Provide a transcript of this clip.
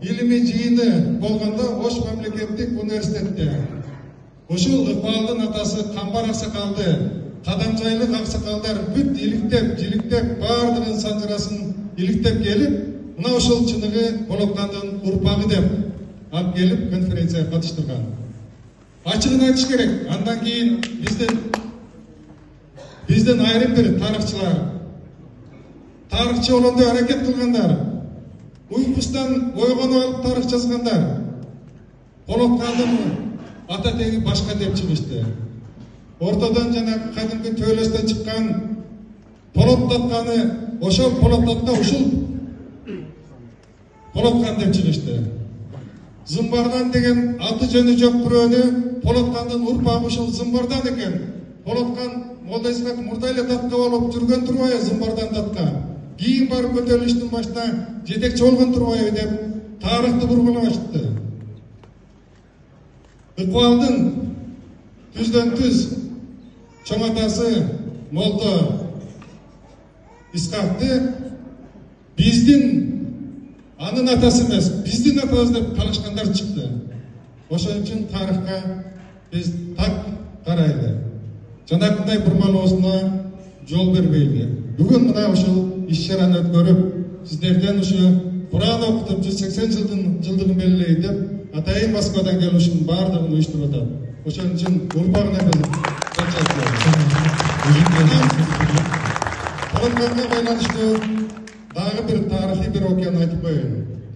илимий жыйыны болгондо Ош мамлекеттик университетте ушул Ыкбалдын атасы Камбар аксакалды, Кадамжайлык аксакалдар бүт иликтеп, жиликтеп, бардыгын санжырасын иликтеп келип, мына ушул чыныгы Полоккандын урпагы деп алып келип конференцияга катыштырган. Ачыгын айтыш керек. Андан кийин биздин айрым бир тарыхчы болгондой аракет кылгандар, уйкусунан ойгонуп алып тарых жазгандар, Полоккандын ата теги башка деп чыгышты. Ортодон жана кадимки төөлөстөн чыккан Полоттатканы, ошол Полоттатка ушул Полоккан деп чыгышты. Зымбардан деген аты жөнү жок бирөөнү Полоккандын урпагы ушул Зымбардан экен. Полоккан Молда Исхак мурда эле датка болуп жүргөн турбайбы Зымбардан датка. Кийин барып көтөрүлүштүн башына жетекчи болгон турбайбы деп тарыхты бургулашты. Ыкбалдын түздөн түз чоң атасы Молда Исхакты биздин анын атасы эмес, биздин атабыз деп карашкандар чыкты. Ошон үчүн тарыхка биз так карайлы. Жанакындай бурмалоосуна жол бербейли. Бүгүн мына ушул иш-чараны өткөрүп, сиздерден ушу Куран окутуп 180 жылдыгын белгилейт деп атайын Москвадан келушунун баардыгын уюштуруп атат. Ошон үчүн урпагына биз Полокканга байланыштуу дагы бир тарыхый бир окуяны айтып коеюн.